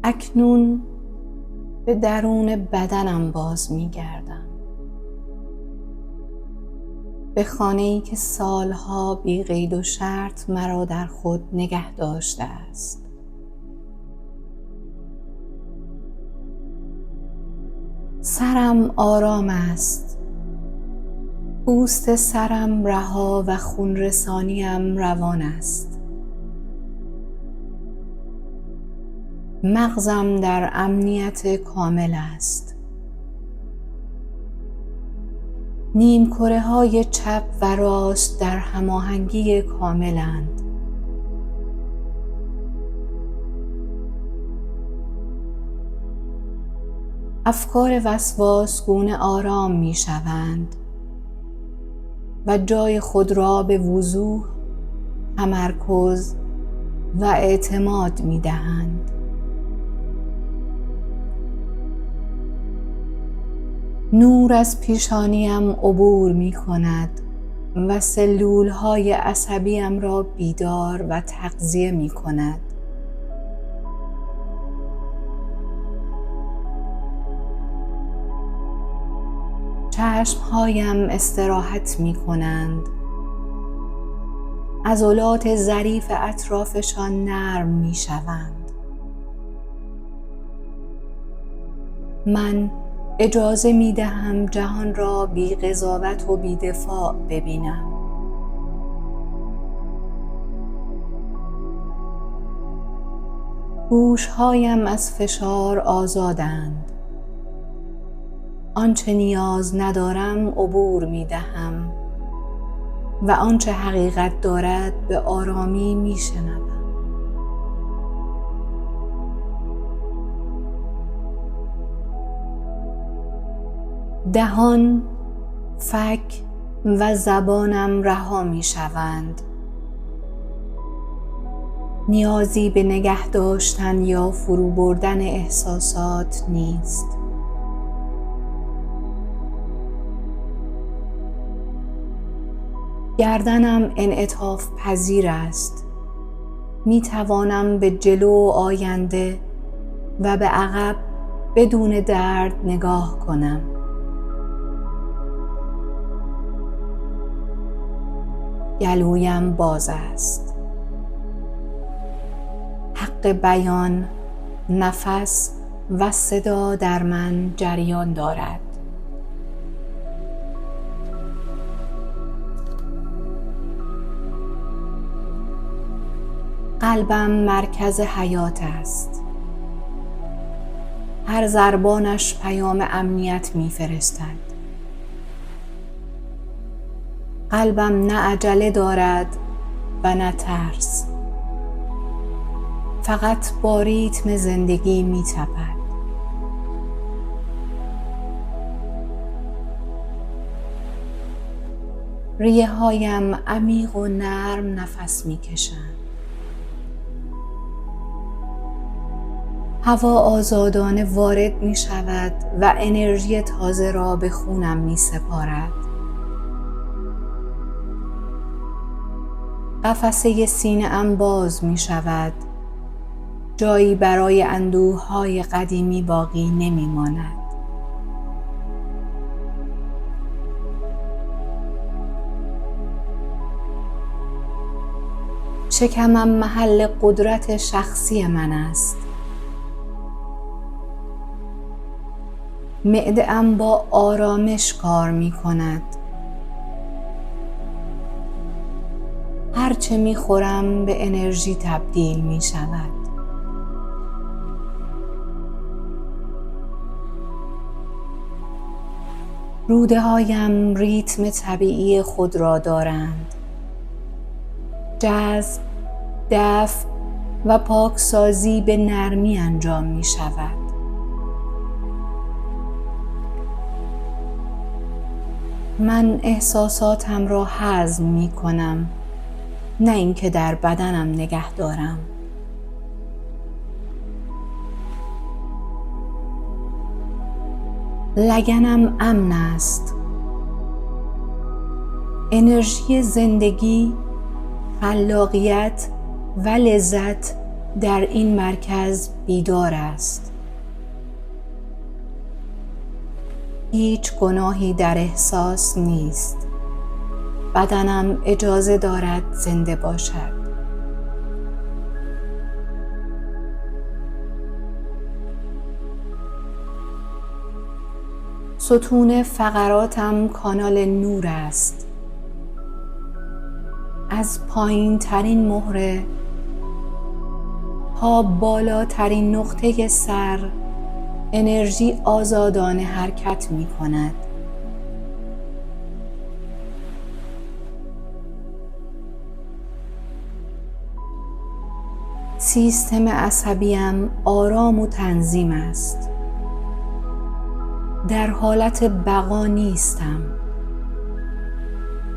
اکنون به درون بدنم باز می‌گردم، به خانه‌ای که سالها بی قید و شرط مرا در خود نگه داشته است. سرم آرام است، پوست سرم رها و خون رسانیم روان است. مغزم در امنیت کامل است. نیمکره های چپ و راست در هماهنگی کاملند. افکار وسواسگونه آرام می شوند و جای خود را به وضوح، تمرکز و اعتماد می دهند. نور از پیشانیم عبور می کند و سلول های عصبیم را بیدار و تغذیه می کند. چشمهایم استراحت می کنند. عضلات ظریف اطرافشان نرم می شوند. من اجازه می دهم جهان را بی قضاوت و بی دفاع ببینم. گوشهایم از فشار آزادند. آنچه نیاز ندارم عبور می دهم و آنچه حقیقت دارد به آرامی می شنوم. دهان، فک و زبانم رها می شوند. نیازی به نگه داشتن یا فرو بردن احساسات نیست. گردنم انعطاف پذیر است. می توانم به جلو و آینده و به عقب بدون درد نگاه کنم. گلویم باز است. حق بیان، نفس و صدا در من جریان دارد. قلبم مرکز حیات است. هر ضربانش پیام امنیت می‌فرستد. قلبم نه عجله دارد و نه ترس. فقط با ریتم زندگی می‌تپد. ریه‌هایم عمیق و نرم نفس می‌کشند. هوا آزادانه وارد می شود و انرژی تازه را به خونم می سپارد. قفسه سینه ام باز می شود. جایی برای اندوه‌های قدیمی باقی نمی ماند. شکمم محل قدرت شخصی من است. معده‌ام با آرامش کار می کند. هرچه می خورم به انرژی تبدیل می شود. روده هایم ریتم طبیعی خود را دارند. جذب، دفع و پاکسازی به نرمی انجام می شود. من احساساتم را هضم می کنم، نه اینکه در بدنم نگه دارم. لگنم امن است. انرژی زندگی، خلاقیت و لذت در این مرکز بیدار است. هیچ گناهی در احساس نیست. بدنم اجازه دارد زنده باشد. ستون فقراتم کانال نور است. از پایین ترین مهره تا بالاترین نقطه سر انرژی آزادانه حرکت می کند. سیستم عصبیم آرام و تنظیم است. در حالت بقا نیستم.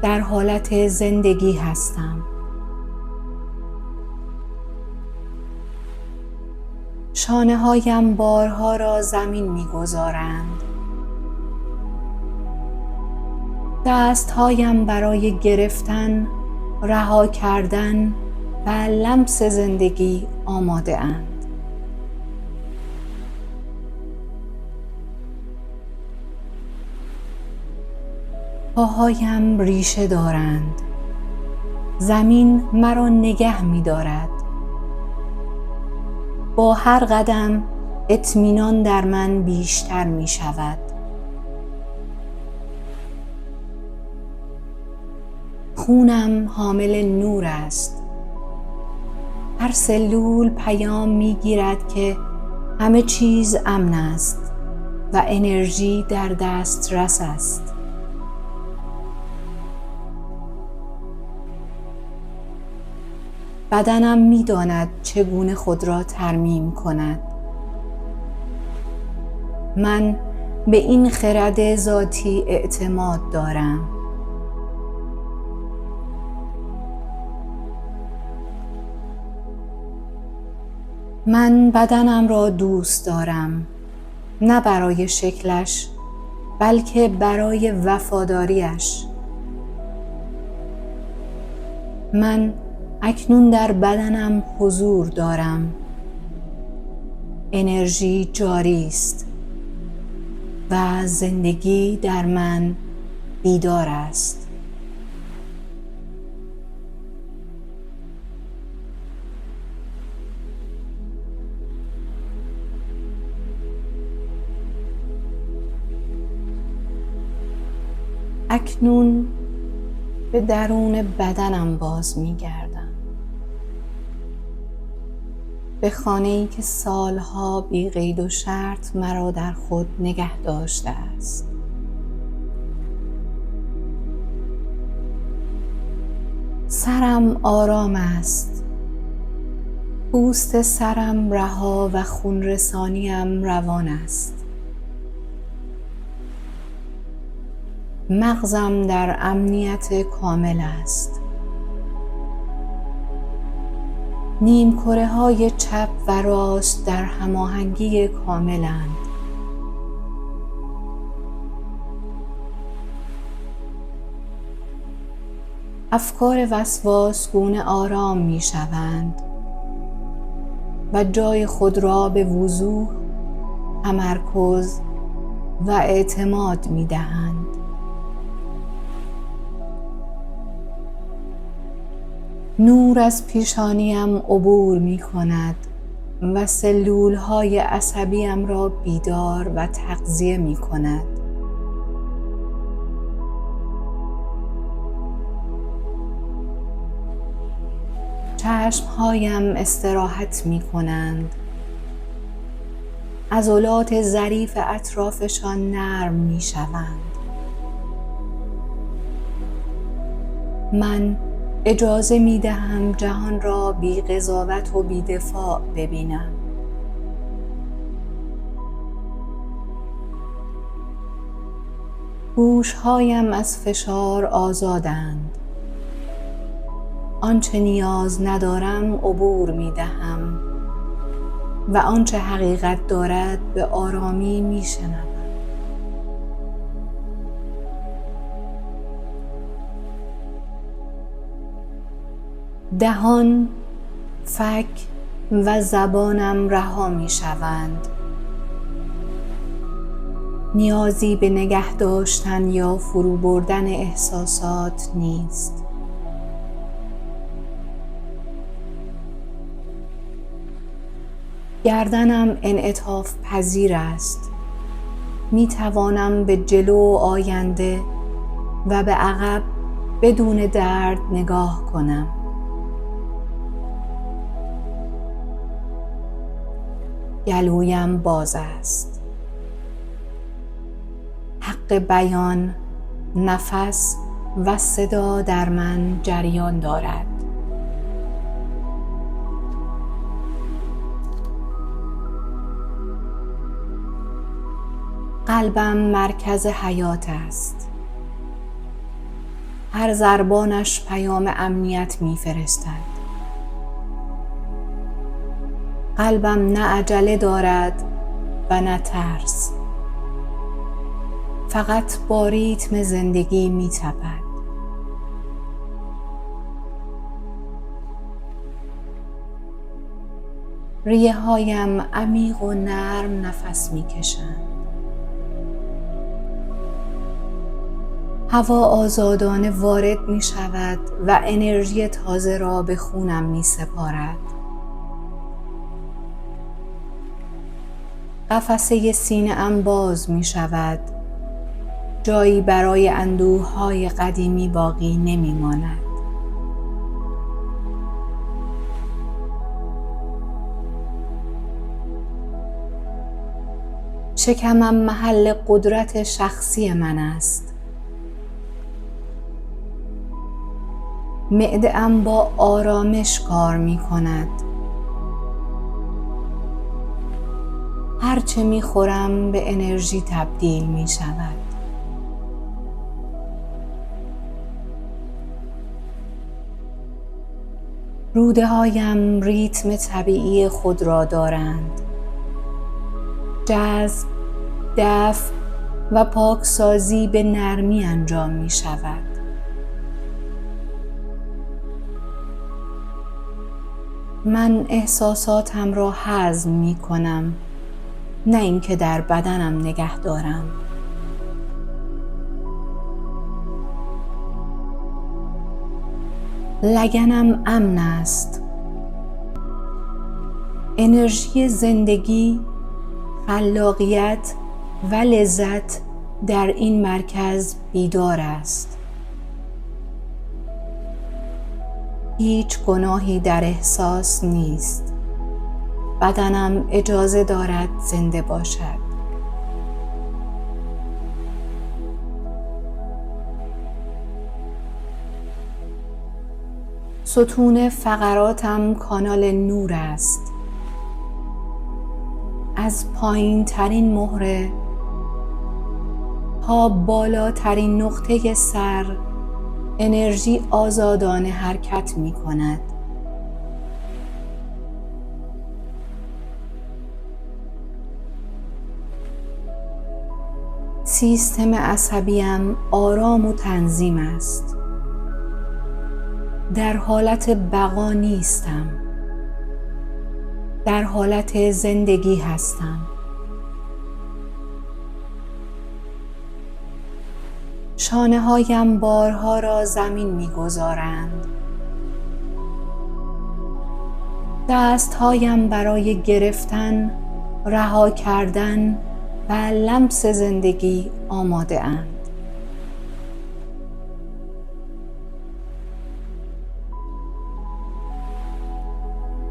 در حالت زندگی هستم. شانه هایم بارها را زمین می گذارند. دست هایم برای گرفتن، رها کردن و لمس زندگی آماده اند. پاهایم ریشه دارند. زمین مرا نگه می دارد. با هر قدم اطمینان در من بیشتر می شود. خونم حامل نور است. هر سلول پیام می گیرد که همه چیز امن است و انرژی در دسترس است. بدنم می داند چگونه خود را ترمیم کند. من به این خرد ذاتی اعتماد دارم. من بدنم را دوست دارم، نه برای شکلش، بلکه برای وفاداریش. من اکنون در بدنم حضور دارم. انرژی جاری است و زندگی در من بیدار است. اکنون به درون بدنم باز می گردم. به خانه‌ای که سالها بی قید و شرط مرا در خود نگه داشته است. سرم آرام است. پوست سرم رها و خون رسانیم روان است. مغزم در امنیت کامل است. نیمکره های چپ و راست در هماهنگی کاملند. افکار وسواسگونه آرام می شوند و جای خود را به وضوح، تمرکز و اعتماد می دهند. نور از پیشانیم عبور می کند و سلول های عصبیم را بیدار و تغذیه می کند. چشمهایم استراحت می کنند. عضلات ظریف اطرافشان نرم می شوند. من اجازه می دهم جهان را بی قضاوت و بی دفاع ببینم. گوشهایم از فشار آزادند. آنچه نیاز ندارم عبور می دهم و آنچه حقیقت دارد به آرامی می شنوم. دهان، فک و زبانم رها می شوند. نیازی به نگه داشتن یا فرو بردن احساسات نیست. گردنم انعطاف پذیر است. می توانم به جلو و آینده و به عقب بدون درد نگاه کنم. گلویم باز است. حق بیان، نفس و صدا در من جریان دارد. قلبم مرکز حیات است. هر ضربانش پیام امنیت می‌فرستد. قلبم نه عجله دارد و نه ترس. فقط با ریتم زندگی می‌تپد. ریه‌هایم عمیق و نرم نفس می‌کشند. هوا آزادانه وارد می شود و انرژی تازه را به خونم می سپارد. قفسه سینه ام باز می شود. جایی برای اندوه‌های قدیمی باقی نمی ماند. شکمم محل قدرت شخصی من است. معده‌ام با آرامش کار می کند. هرچه می خورم به انرژی تبدیل می شود. روده هایم ریتم طبیعی خود را دارند. جذب، دفع و پاکسازی به نرمی انجام می شود. من احساساتم را هضم می کنم، نه اینکه در بدنم نگه دارم. لگنم امن است. انرژی زندگی، خلاقیت و لذت در این مرکز بیدار است. هیچ گناهی در احساس نیست. بدنم اجازه دارد زنده باشد. ستون فقراتم کانال نور است. از پایین ترین مهره تا بالاترین نقطه سر انرژی آزادانه حرکت می کند. سیستم عصبیم آرام و تنظیم است. در حالت بقا نیستم. در حالت زندگی هستم. شانه هایم بارها را زمین می گذارند. دست هایم برای گرفتن، رها کردن و لمس زندگی آماده اند.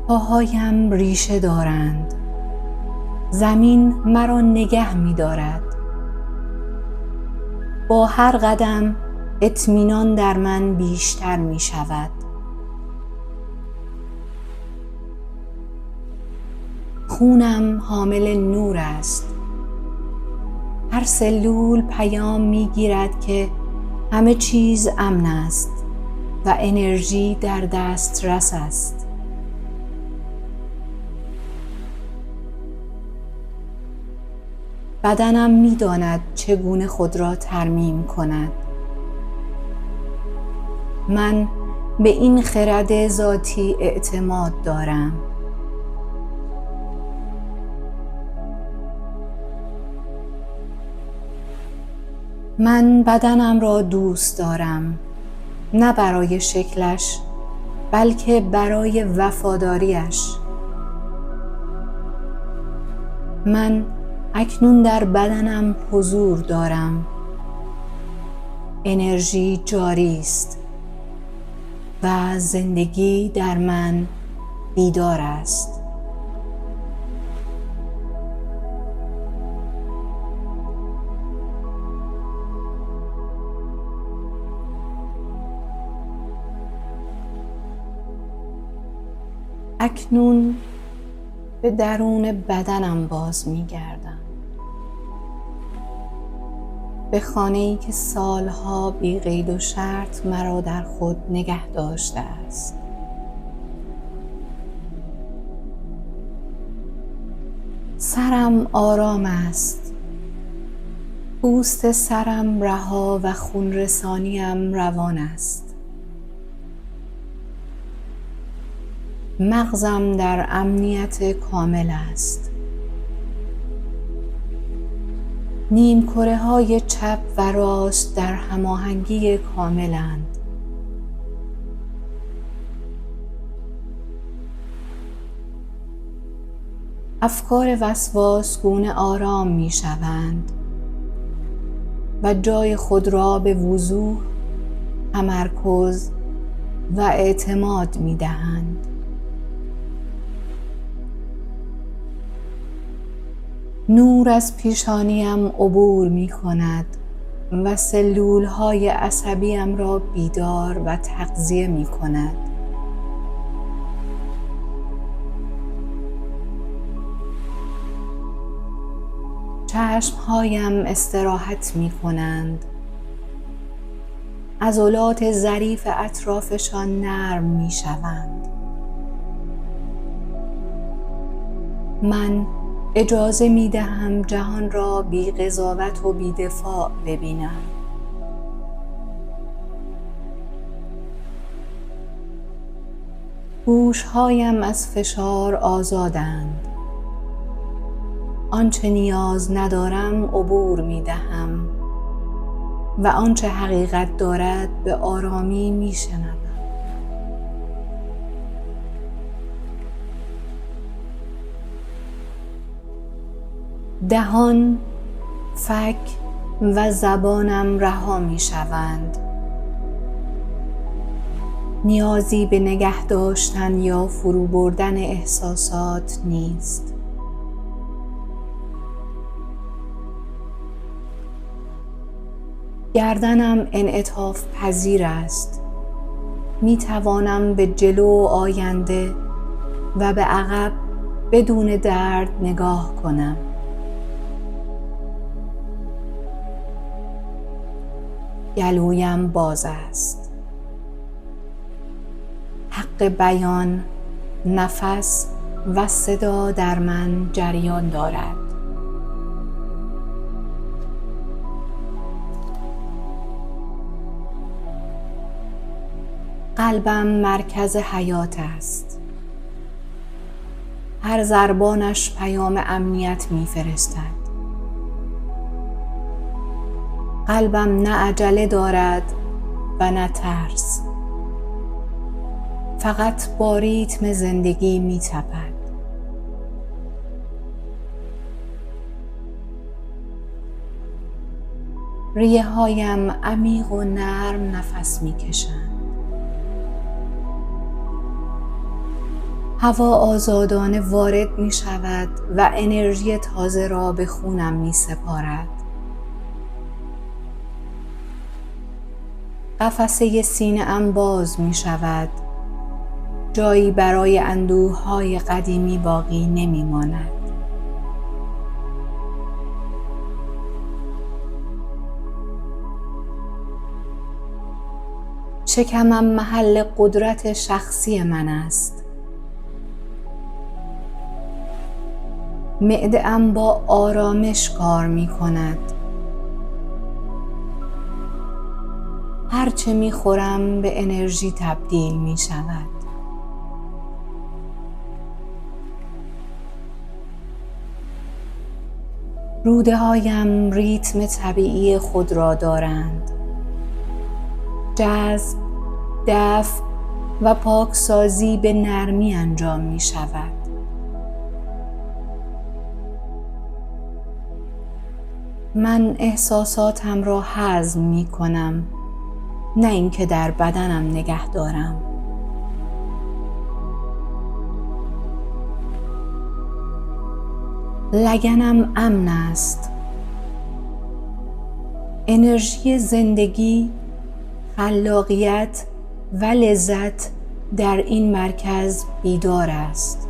پاهایم ریشه دارند. زمین مرا نگه می دارد. با هر قدم اطمینان در من بیشتر می شود. خونم حامل نور است. هر سلول پیام می گیرد که همه چیز امن است و انرژی در دسترس است. بدنم می داند چگونه خود را ترمیم کند. من به این خرد ذاتی اعتماد دارم. من بدنم را دوست دارم، نه برای شکلش بلکه برای وفاداریش. من اکنون در بدنم حضور دارم. انرژی جاری است و زندگی در من بیدار است. اکنون به درون بدنم باز می‌گردم، به خانه‌ای که سالها بی قید و شرط مرا در خود نگه داشته است. سرم آرام است، پوست سرم رها و خون رسانیم روان است. مغزم در امنیت کامل است. نیمکره های چپ و راست در هماهنگی کاملند. افکار وسواسگونه آرام می شوند و جای خود را به وضوح، تمرکز و اعتماد می دهند. نور از پیشانیم عبور می کند و سلول های عصبیم را بیدار و تغذیه می کند. چشمهایم استراحت می کنند. عضلات ظریف اطرافشان نرم می شوند. من اجازه می دهم جهان را بی قضاوت و بی دفاع ببینم. گوشهایم از فشار آزادند. آنچه نیاز ندارم عبور می دهم و آنچه حقیقت دارد به آرامی می شنوم. دهان، فک و زبانم رها می شوند. نیازی به نگه داشتن یا فرو بردن احساسات نیست. گردنم انعطاف پذیر است. می توانم به جلو و آینده و به عقب بدون درد نگاه کنم. گلویم باز است. حق بیان، نفس و صدا در من جریان دارد. قلبم مرکز حیات است. هر ضربانش پیام امنیت می‌فرستد. قلبم نه عجله دارد و نه ترس. فقط با ریتم زندگی می‌تپد. ریه‌هایم عمیق و نرم نفس می‌کشند. هوا آزادانه وارد می شود و انرژی تازه را به خونم می سپارد. قفسه سینه‌ام باز می شود. جایی برای اندوه‌های قدیمی باقی نمی ماند. شکمم محل قدرت شخصی من است. معده‌ام با آرامش کار می کند. هرچه می خورم به انرژی تبدیل می شود. روده هایم ریتم طبیعی خود را دارند. جذب، دفع و پاکسازی به نرمی انجام می شود. من احساساتم را هضم می کنم، نه اینکه در بدنم نگه دارم. لگنم امن است. انرژی زندگی، خلاقیت و لذت در این مرکز بیدار است.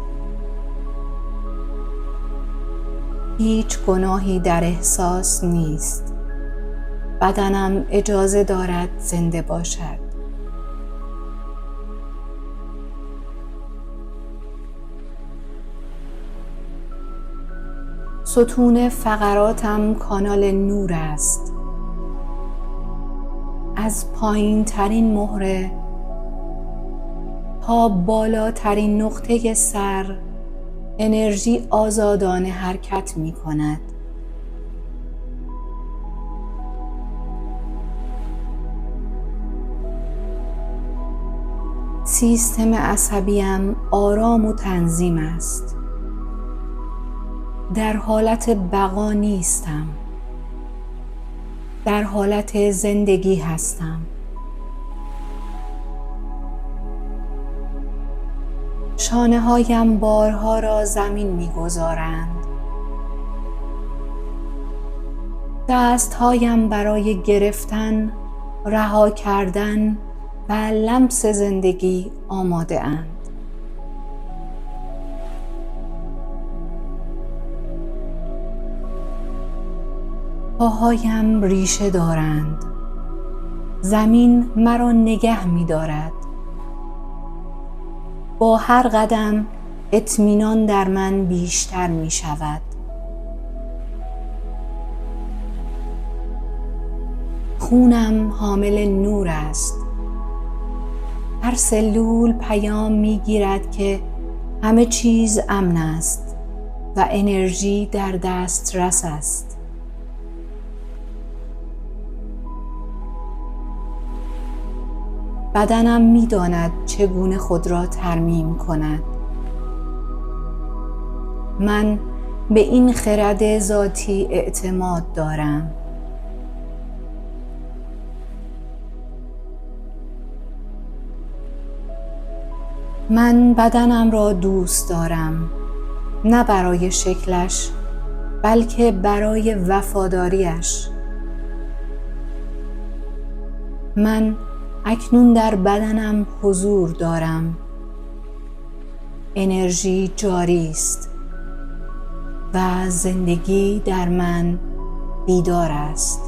هیچ گناهی در احساس نیست. بدنم اجازه دارد زنده باشد. ستون فقراتم کانال نور است. از پایین ترین مهره تا بالاترین نقطه سر انرژی آزادانه حرکت می کند. سیستم عصبیم آرام و تنظیم است. در حالت بقا نیستم. در حالت زندگی هستم. شانه هایم بارها را زمین می گذارند. دست هایم برای گرفتن، رها کردن و لمس زندگی آماده اند. پاهایم ریشه دارند. زمین مرا نگه می دارد. با هر قدم اطمینان در من بیشتر می شود. خونم حامل نور است. هر سلول پیام می گیرد که همه چیز امن است و انرژی در دسترس است. بدنم می داند چگونه خود را ترمیم کند. من به این خرد ذاتی اعتماد دارم. من بدنم را دوست دارم، نه برای شکلش، بلکه برای وفاداریش. من اکنون در بدنم حضور دارم. انرژی جاری است و زندگی در من بیدار است.